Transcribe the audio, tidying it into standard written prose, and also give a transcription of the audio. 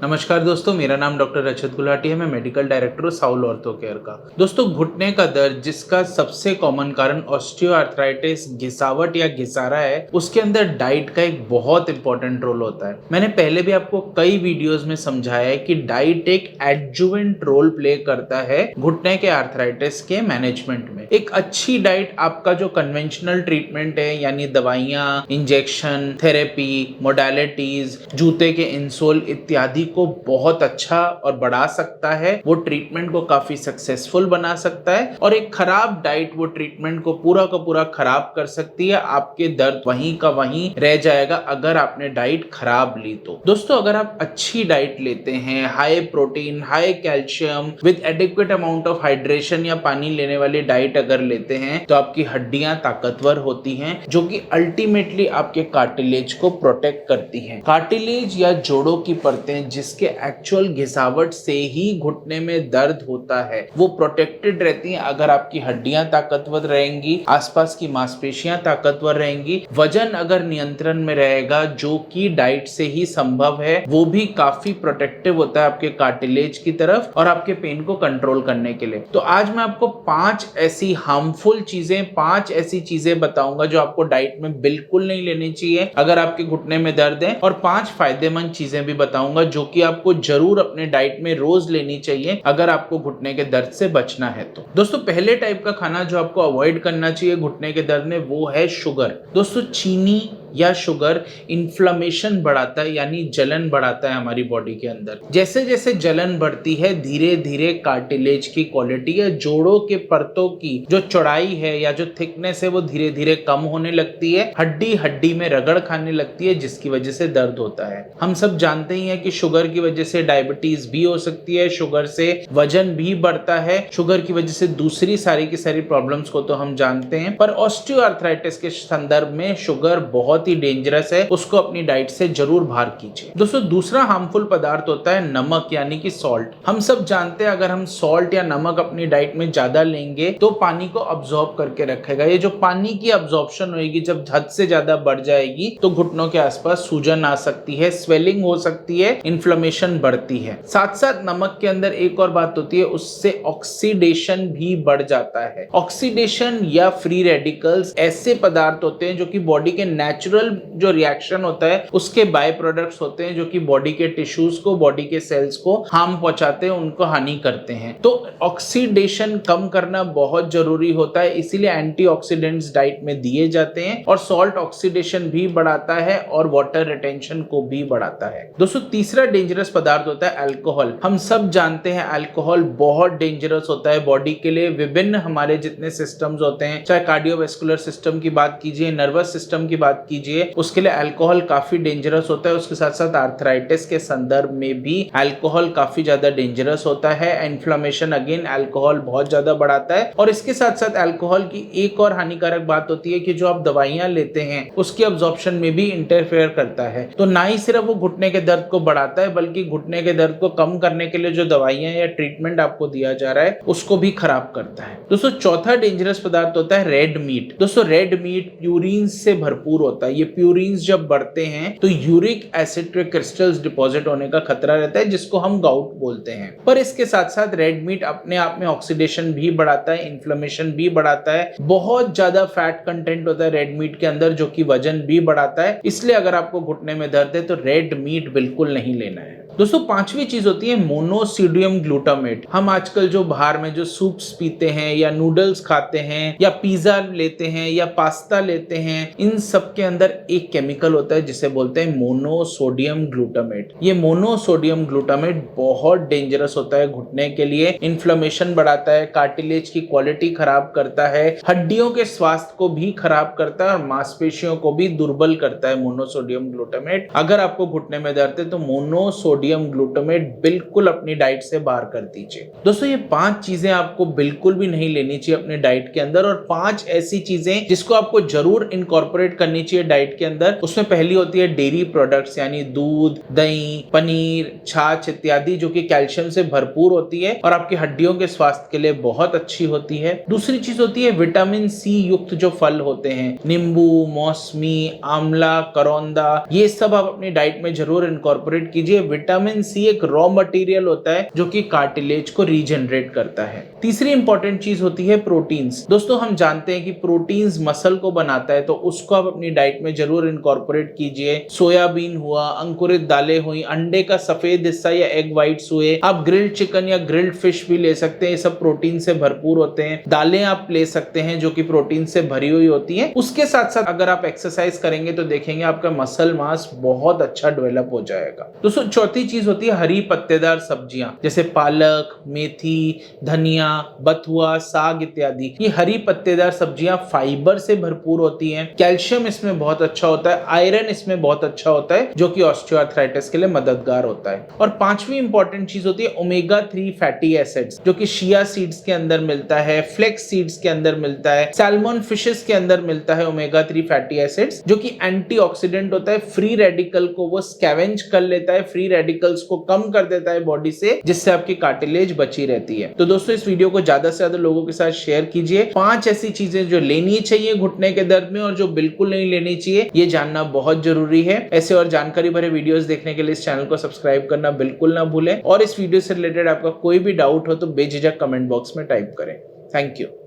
नमस्कार दोस्तों, मेरा नाम डॉक्टर रजत गुलाटी है। मैं मेडिकल डायरेक्टर हूँ साउल ऑर्थो केयर का। दोस्तों, घुटने का दर्द जिसका सबसे कॉमन कारण ऑस्टियोआर्थराइटिस, घिसावट या घिसारा है, उसके अंदर डाइट का एक बहुत इंपॉर्टेंट रोल होता है। मैंने पहले भी आपको कई वीडियोस में समझाया है कि डाइट एक एडजुवेंट रोल प्ले करता है घुटने के आर्थराइटिस के मैनेजमेंट में। एक अच्छी डाइट आपका जो कन्वेंशनल ट्रीटमेंट है, यानी दवाइयाँ, इंजेक्शन, थेरेपी, मोडालिटीज, जूते के इंसोल इत्यादि को बहुत अच्छा और बढ़ा सकता है। वो ट्रीटमेंट को काफी सक्सेसफुल बना सकता है, और एक खराब डाइट वो ट्रीटमेंट को पूरा का पूरा खराब कर सकती है। आपके दर्द वहीं का वहीं रह जाएगा अगर आपने डाइट खराब ली तो। दोस्तों, अगर आप अच्छी डाइट लेते हैं, high protein, high calcium with adequate amount of hydration या पानी लेने वाली डाइट अगर लेते हैं, तो आपकी हड्डियां ताकतवर होती हैं, जो कि अल्टीमेटली आपके कार्टिलेज को प्रोटेक्ट करती हैं। कार्टिलेज या जोड़ों की परतें जिसके एक्चुअल घिसावट से ही घुटने में दर्द होता है, वो प्रोटेक्टेड रहती हैं अगर आपकी हड्डियां ताकतवर रहेंगी, आसपास की मांसपेशियां ताकतवर रहेंगी। वजन अगर नियंत्रण में रहेगा, जो कि डाइट से ही संभव है, वो भी काफी प्रोटेक्टिव होता है आपके कार्टिलेज की तरफ और आपके पेन को कंट्रोल करने के लिए। तो आज मैं आपको 5 ऐसी हार्मफुल चीजें, 5 ऐसी चीजें बताऊंगा जो आपको डाइट में बिल्कुल नहीं लेनी चाहिए अगर आपके घुटने में दर्द है, और 5 फायदेमंद चीजें भी बताऊंगा जो कि आपको जरूर अपने डाइट में रोज लेनी चाहिए अगर आपको घुटने के दर्द से बचना है तो। दोस्तों, पहले टाइप का खाना जो आपको अवॉइड करना चाहिए घुटने के दर्द में, वो है शुगर। दोस्तों, चीनी या शुगर इन्फ्लेमेशन बढ़ाता है, यानी जलन बढ़ाता है हमारी बॉडी के अंदर। जैसे जैसे जलन बढ़ती है, धीरे धीरे कार्टिलेज की क्वालिटी या जोड़ों के परतों की जो चौड़ाई है या जो थिकनेस है, वो धीरे धीरे कम होने लगती है। हड्डी हड्डी में रगड़ खाने लगती है, जिसकी वजह से दर्द होता है। हम सब जानते ही हैं कि शुगर की वजह से डायबिटीज भी हो सकती है, शुगर से वजन भी बढ़ता है, शुगर की वजह से दूसरी सारी की सारी प्रॉब्लम्स को तो हम जानते हैं। पर ऑस्टियोआर्थराइटिस के संदर्भ में शुगर बहुत ही डेंजरस है, उसको अपनी डाइट से जरूर बाहर कीजिए। दोस्तों, दूसरा हार्मफुल पदार्थ होता है नमक, यानी कि सॉल्ट। हम सब जानते हैं अगर हम सॉल्ट या नमक अपनी डाइट में ज्यादा लेंगे तो पानी को अब्सॉर्ब करके रखेगा। ये जो पानी की अब्सॉर्प्शन होगी, जब हद से ज्यादा बढ़ जाएगी तो घुटनों के आसपास सूजन आ सकती है, स्वेलिंग हो सकती है, इन्फ्लेमेशन बढ़ती है। साथ साथ नमक के अंदर एक और बात होती है, उससे ऑक्सीडेशन भी बढ़ जाता है। ऑक्सीडेशन या फ्री रेडिकल्स ऐसे पदार्थ होते हैं जो कि बॉडी के नेचुरल जो रिएक्शन होता है उसके बाय प्रोडक्ट्स होते हैं, जो कि बॉडी के टिश्यूज को, बॉडी के सेल्स को हार्म पहुंचाते हैं, उनको हानि करते हैं। तो ऑक्सीडेशन कम करना बहुत जरूरी होता है, इसीलिए एंटीऑक्सीडेंट्स डाइट में दिए जाते हैं। और सॉल्ट ऑक्सीडेशन भी बढ़ाता है और वाटर रिटेंशन को भी बढ़ाता है। दोस्तों, तीसरा डेंजरस पदार्थ होता है अल्कोहल। हम सब जानते हैं अल्कोहल बहुत डेंजरस होता है बॉडी के लिए। विभिन्न हमारे जितने सिस्टम्स होते हैं, चाहे कार्डियोवैस्कुलर सिस्टम की बात कीजिए, नर्वस सिस्टम की बात कीजिए, उसके लिए अल्कोहल काफी डेंजरस होता है। उसके साथ साथ आर्थराइटिस के संदर्भ में भी अल्कोहल काफी ज्यादा डेंजरस होता है। इन्फ्लेमेशन अगेन अल्कोहल बहुत ज्यादा बढ़ाता है। और इसके साथ साथ अल्कोहल की एक और हानिकारक बात होती है कि जो आप दवाइयां लेते हैं उसकी अब्जॉर्प्शन में भी इंटरफेयर करता है। तो ना ही सिर्फ वो घुटने के दर्द को बढ़ाता है, बल्कि घुटने के दर्द को कम करने के लिए जो दवाइयां या ट्रीटमेंट आपको दिया जा रहा है उसको भी खराब करता है। दोस्तों, चौथा डेंजरस पदार्थ होता है रेड मीट। दोस्तों, रेड मीट प्यूरिन से भरपूर होता है। ये प्यूरिन्स जब बढ़ते हैं तो यूरिक एसिड के क्रिस्टल्स डिपॉजिट होने का खतरा रहता है, जिसको हम गाउट बोलते हैं। पर इसके साथ साथ रेड मीट अपने आप में ऑक्सीडेशन भी बढ़ाता है, इन्फ्लेमेशन भी बढ़ाता है। बहुत ज्यादा फैट कंटेंट होता है रेड मीट के अंदर, जो कि वजन भी बढ़ाता है। इसलिए अगर आपको घुटने में दर्द है तो रेड मीट बिल्कुल नहीं लेना है। दोस्तों, पांचवी चीज होती है मोनोसोडियम ग्लूटामेट। हम आजकल जो बाहर में जो सूप्स पीते हैं या नूडल्स खाते हैं या पिज्जा लेते हैं या पास्ता लेते हैं, इन सब के अंदर एक केमिकल होता है जिसे बोलते हैं मोनोसोडियम ग्लूटामेट। ये मोनोसोडियम ग्लूटामेट बहुत डेंजरस होता है घुटने के लिए। इन्फ्लेमेशन बढ़ाता है, कार्टिलेज की क्वालिटी खराब करता है, हड्डियों के स्वास्थ्य को भी खराब करता है और मांसपेशियों को भी दुर्बल करता है मोनोसोडियम ग्लूटामेट। अगर आपको घुटने में दर्द है तो मोनोसोडियम ग्लूटामेट बिल्कुल अपनी डाइट से बाहर कर दीजिए। दोस्तों, ये 5 चीजें आपको बिल्कुल भी नहीं लेनी चाहिए अपने डाइट के अंदर, और 5 ऐसी चीजें जिसको आपको जरूर इनकॉर्पोरेट करनी चाहिए डाइट के अंदर। उसमें पहली होती है डेयरी प्रोडक्ट्स, यानी दूध, दही, पनीर, छाछ इत्यादि, जो कि कैल्शियम से भरपूर होती है और आपकी हड्डियों के स्वास्थ्य के लिए बहुत अच्छी होती है। दूसरी चीज होती है विटामिन सी युक्त जो फल होते हैं, नींबू, मौसमी, आंवला, करौंदा, ये सब आप अपनी डाइट में जरूर इनकॉर्पोरेट कीजिए। विटामिन सी एक रॉ मटेरियल होता है जो कि कार्टिलेज को रीजनरेट करता है। तीसरी इंपॉर्टेंट चीज होती है प्रोटीन्स। दोस्तों हम जानते हैं कि प्रोटीन्स मसल को बनाता है, तो उसको आप अपनी डाइट में जरूर इनकॉर्पोरेट कीजिए। सोयाबीन हुआ, अंकुरित दालें हुई, अंडे का सफेद हिस्सा या एग व्हाइट्स हुए, आप ग्रिल्ड चिकन या ग्रिल्ड फिश भी ले सकते हैं, ये सब प्रोटीन से भरपूर होते हैं। दालें आप ले सकते हैं जो कि प्रोटीन से भरी हुई होती हैं। उसके साथ साथ अगर आप एक्सरसाइज करेंगे तो देखेंगे आपका मसल मास बहुत अच्छा डेवलप हो जाएगा। दोस्तों चौथी चीज होती है हरी पत्तेदार सब्जियां, जैसे पालक, मेथी, धनिया, बथुआ, साग इत्यादि। ये हरी पत्तेदार सब्जियां फाइबर से भरपूर होती हैं, कैल्शियम इसमें बहुत अच्छा होता है, आयरन इसमें बहुत अच्छा होता है जो कि ऑस्टियोआर्थराइटिस के लिए मददगार होता है। और पांचवी इंपॉर्टेंट चीज होती है ओमेगा 3 फैटी एसिड्स, जो कि शिया सीड्स के अंदर मिलता है, फ्लेक्स सीड्स के अंदर मिलता है, सैल्मन फिशेस के अंदर मिलता है ओमेगा 3 फैटी एसिड्स, जो कि एंटीऑक्सीडेंट होता है। फ्री रेडिकल को वो स्कैवेंज कर लेता है, फ्री रेडिकल्स को कम कर देता है बॉडी से, जिससे आपकी कार्टिलेज बची रहती है। तो दोस्तों इस वीडियो को ज्यादा से ज्यादा लोगों के साथ शेयर कीजिए। 5 ऐसी चीजें जो लेनी चाहिए घुटने के दर्द में और जो बिल्कुल नहीं लेनी चाहिए, ये जानना बहुत जरूरी है। ऐसे और जानकारी भरे वीडियोस देखने के लिए इस चैनल को सब्सक्राइब करना बिल्कुल ना भूलें। और इस वीडियो से रिलेटेड आपका कोई भी डाउट हो तो बेझिझक कमेंट बॉक्स में टाइप करें। Thank you.